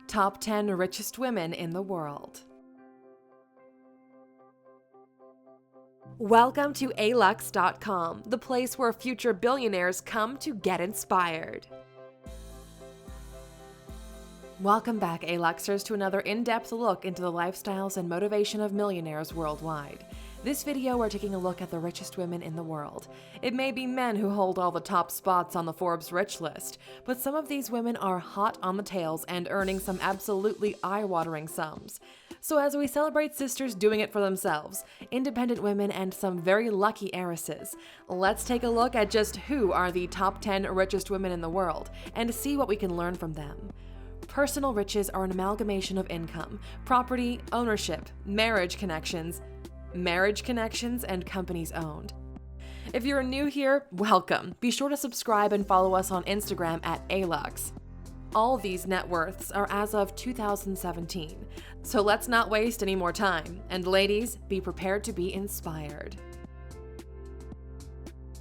Top 10 Richest Women in the World. Welcome to Alux.com, the place where future billionaires come to get inspired. Welcome back, Aluxers, to another in-depth look into the lifestyles and motivation of millionaires worldwide. This video, we're taking a look at the richest women in the world. It may be men who hold all the top spots on the Forbes rich list, but some of these women are hot on the tails and earning some absolutely eye-watering sums. So as we celebrate sisters doing it for themselves, independent women, and some very lucky heiresses, let's take a look at just who are the top 10 richest women in the world and see what we can learn from them. Personal riches are an amalgamation of income, property, ownership, marriage connections, and companies owned. If you're new here, welcome. Be sure to subscribe and follow us on Instagram at Alux. All these net worths are as of 2017, so let's not waste any more time. And ladies, be prepared to be inspired.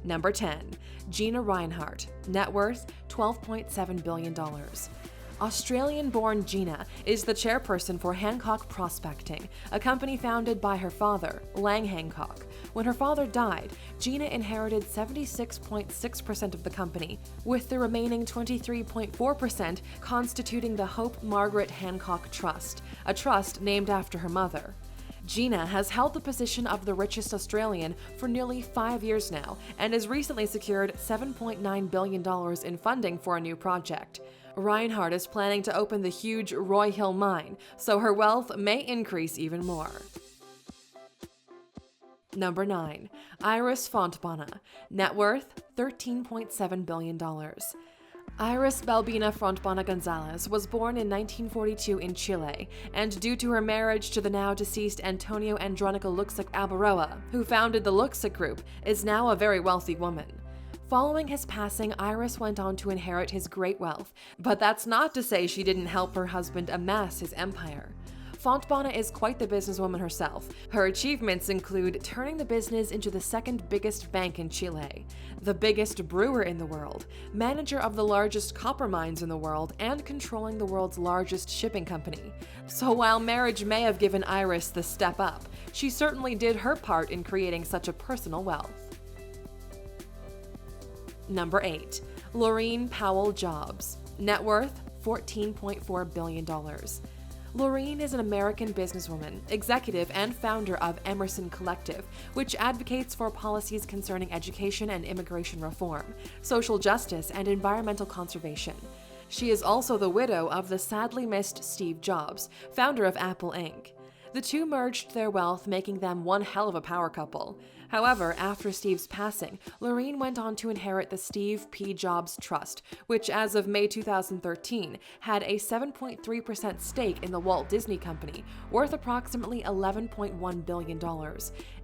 Number 10. Gina Rinehart, net worth $12.7 billion. Australian-born Gina is the chairperson for Hancock Prospecting, a company founded by her father, Lang Hancock. When her father died, Gina inherited 76.6% of the company, with the remaining 23.4% constituting the Hope Margaret Hancock Trust, a trust named after her mother. Gina has held the position of the richest Australian for nearly 5 years now and has recently secured $7.9 billion in funding for a new project. Rinehart is planning to open the huge Roy Hill mine, so her wealth may increase even more. Number 9. Iris Fontbonne, net worth $13.7 billion. Iris Balbina Fontbonne Gonzalez was born in 1942 in Chile, and due to her marriage to the now deceased Antonio Andrónico Luksic Alberoa, who founded the Luksic Group, is now a very wealthy woman. Following his passing, Iris went on to inherit his great wealth, but that's not to say she didn't help her husband amass his empire. Fontbonne is quite the businesswoman herself. Her achievements include turning the business into the second biggest bank in Chile, the biggest brewer in the world, manager of the largest copper mines in the world, and controlling the world's largest shipping company. So while marriage may have given Iris the step up, she certainly did her part in creating such a personal wealth. Number 8. Laurene Powell Jobs, net worth $14.4 billion. Laurene is an American businesswoman, executive, and founder of Emerson Collective, which advocates for policies concerning education and immigration reform, social justice, and environmental conservation. She is also the widow of the sadly missed Steve Jobs, founder of Apple Inc. The two merged their wealth, making them one hell of a power couple. However, after Steve's passing, Laurene went on to inherit the Steve P. Jobs Trust, which as of May 2013 had a 7.3% stake in the Walt Disney Company, worth approximately $11.1 billion,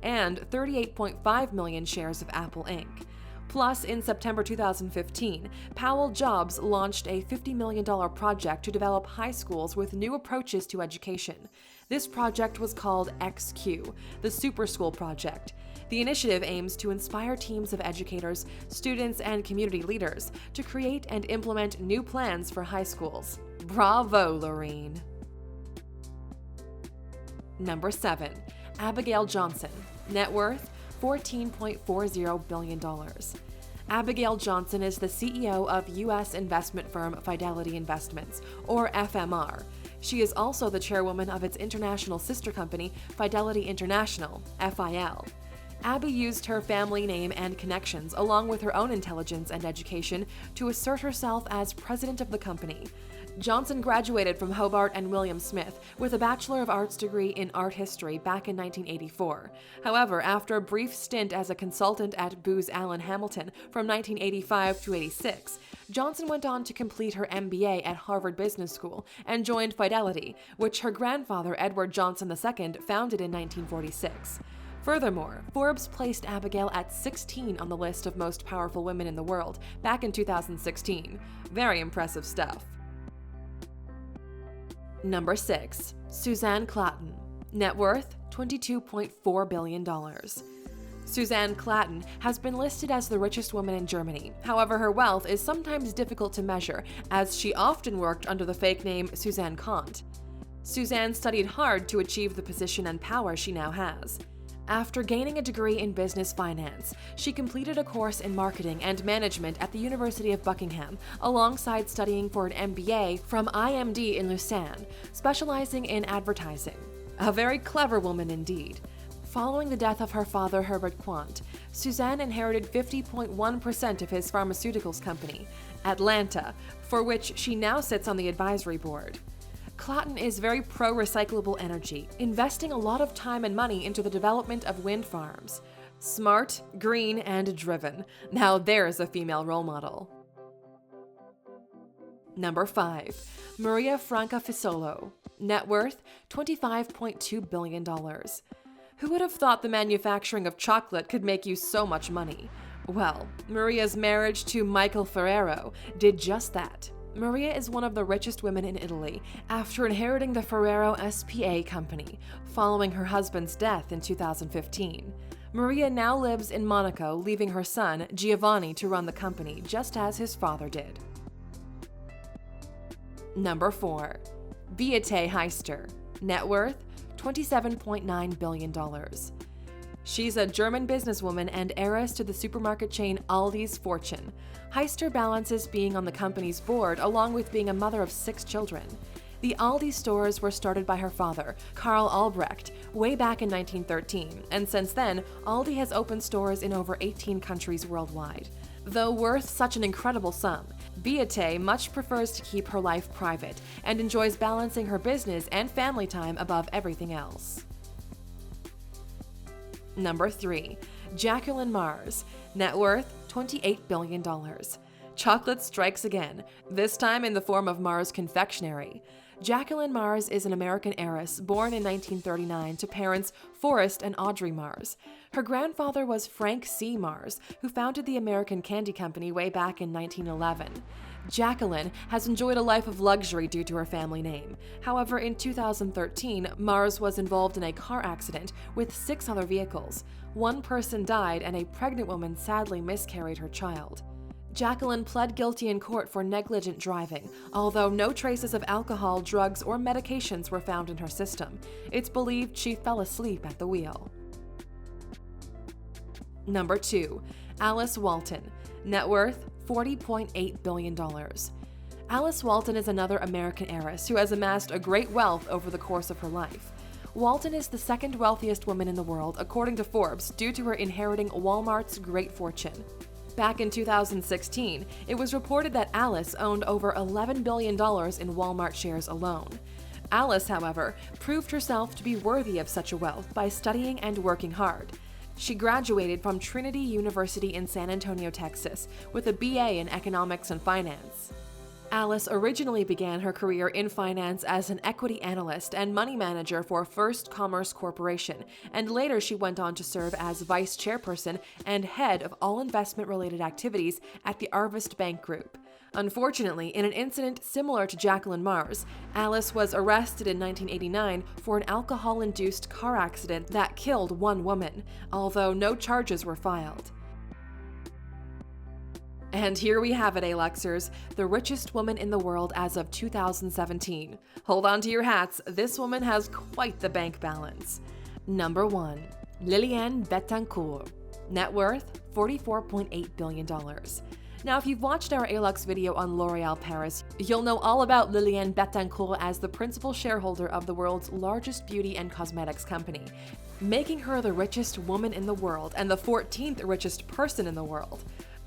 and 38.5 million shares of Apple Inc. Plus, in September 2015, Powell Jobs launched a $50 million project to develop high schools with new approaches to education. This project was called XQ, the Super School Project. The initiative aims to inspire teams of educators, students, and community leaders to create and implement new plans for high schools. Bravo, Laurene! Number 7. Abigail Johnson, net worth $14.40 billion. Abigail Johnson is the CEO of U.S. investment firm Fidelity Investments, or FMR. She is also the chairwoman of its international sister company, Fidelity International, FIL. Abby used her family name and connections, along with her own intelligence and education, to assert herself as president of the company. Johnson graduated from Hobart and William Smith with a Bachelor of Arts degree in art history back in 1984. However, after a brief stint as a consultant at Booz Allen Hamilton from 1985 to 86, Johnson went on to complete her MBA at Harvard Business School and joined Fidelity, which her grandfather Edward Johnson II founded in 1946. Furthermore, Forbes placed Abigail at 16 on the list of most powerful women in the world back in 2016. Very impressive stuff. Number 6. Suzanne Clayton, net worth $22.4 billion. Suzanne Clayton has been listed as the richest woman in Germany. However, her wealth is sometimes difficult to measure, as she often worked under the fake name Suzanne Kant. Suzanne studied hard to achieve the position and power she now has. After gaining a degree in business finance, she completed a course in marketing and management at the University of Buckingham, alongside studying for an MBA from IMD in Lausanne, specializing in advertising. A very clever woman indeed. Following the death of her father, Herbert Quandt, Suzanne inherited 50.1% of his pharmaceuticals company, Atlanta, for which she now sits on the advisory board. Clayton is very pro-recyclable energy, investing a lot of time and money into the development of wind farms. Smart, green, and driven. Now there's a female role model. Number 5. Maria Franca Fisolo. Net worth, $25.2 billion. Who would have thought the manufacturing of chocolate could make you so much money? Well, Maria's marriage to Michael Ferrero did just that. Maria is one of the richest women in Italy after inheriting the Ferrero SPA company following her husband's death in 2015. Maria now lives in Monaco, leaving her son, Giovanni, to run the company, just as his father did. Number 4. Beate Heister. Net worth, $27.9 billion. She's a German businesswoman and heiress to the supermarket chain Aldi's fortune. Heister balances being on the company's board along with being a mother of 6 children. The Aldi stores were started by her father, Karl Albrecht, way back in 1913, and since then, Aldi has opened stores in over 18 countries worldwide. Though worth such an incredible sum, Beate much prefers to keep her life private and enjoys balancing her business and family time above everything else. Number 3. Jacqueline Mars. Net worth, $28 billion. Chocolate strikes again, this time in the form of Mars Confectionery. Jacqueline Mars is an American heiress born in 1939 to parents Forrest and Audrey Mars. Her grandfather was Frank C. Mars, who founded the American Candy Company way back in 1911. Jacqueline has enjoyed a life of luxury due to her family name. However, in 2013, Mars was involved in a car accident with 6 other vehicles. 1 person died and a pregnant woman sadly miscarried her child. Jacqueline pled guilty in court for negligent driving, although no traces of alcohol, drugs, or medications were found in her system. It's believed she fell asleep at the wheel. Number 2. Alice Walton. Net worth, $40.8 billion. Alice Walton is another American heiress who has amassed a great wealth over the course of her life. Walton is the 2nd wealthiest woman in the world, according to Forbes, due to her inheriting Walmart's great fortune. Back in 2016, it was reported that Alice owned over $11 billion in Walmart shares alone. Alice, however, proved herself to be worthy of such a wealth by studying and working hard. She graduated from Trinity University in San Antonio, Texas, with a BA in Economics and Finance. Alice originally began her career in finance as an equity analyst and money manager for First Commerce Corporation, and later she went on to serve as vice chairperson and head of all investment-related activities at the Arvest Bank Group. Unfortunately, in an incident similar to Jacqueline Mars, Alice was arrested in 1989 for an alcohol-induced car accident that killed 1 woman, although no charges were filed. And here we have it, Aluxers, the richest woman in the world as of 2017. Hold on to your hats, this woman has quite the bank balance. Number 1. Liliane Bettencourt. Net worth, $44.8 billion. Now, if you've watched our Alux video on L'Oréal Paris, you'll know all about Liliane Bettencourt as the principal shareholder of the world's largest beauty and cosmetics company, making her the richest woman in the world and the 14th richest person in the world.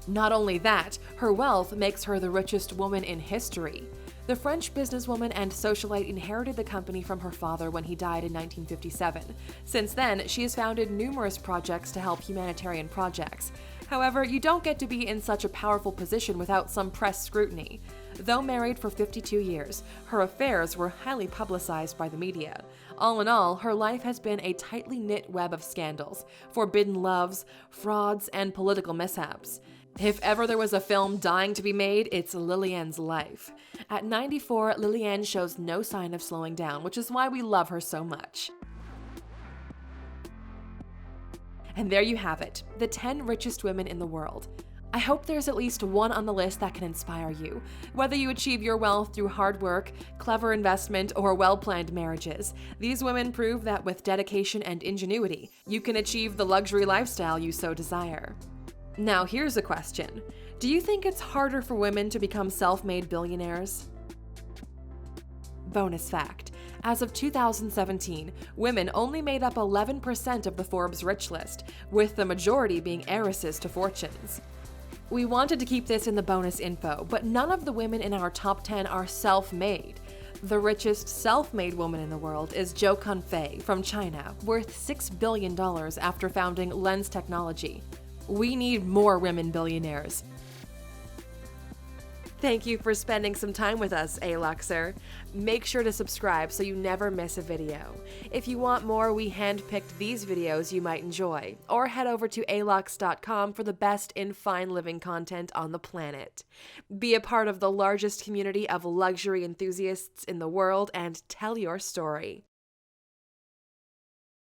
Not only that, her wealth makes her the richest woman in history. The French businesswoman and socialite inherited the company from her father when he died in 1957. Since then, she has founded numerous projects to help humanitarian projects. However, you don't get to be in such a powerful position without some press scrutiny. Though married for 52 years, her affairs were highly publicized by the media. All in all, her life has been a tightly knit web of scandals, forbidden loves, frauds, and political mishaps. If ever there was a film dying to be made, it's Liliane's life. At 94, Liliane shows no sign of slowing down, which is why we love her so much. And there you have it, the 10 richest women in the world. I hope there's at least one on the list that can inspire you. Whether you achieve your wealth through hard work, clever investment, or well-planned marriages, these women prove that with dedication and ingenuity, you can achieve the luxury lifestyle you so desire. Now here's a question. Do you think it's harder for women to become self-made billionaires? Bonus fact. As of 2017, women only made up 11% of the Forbes rich list, with the majority being heiresses to fortunes. We wanted to keep this in the bonus info, but none of the women in our top 10 are self-made. The richest self-made woman in the world is Zhou Kunfei from China, worth $6 billion after founding Lens Technology. We need more women billionaires. Thank you for spending some time with us, Aluxer. Make sure to subscribe so you never miss a video. If you want more, we handpicked these videos you might enjoy, or head over to Alux.com for the best in fine living content on the planet. Be a part of the largest community of luxury enthusiasts in the world and tell your story.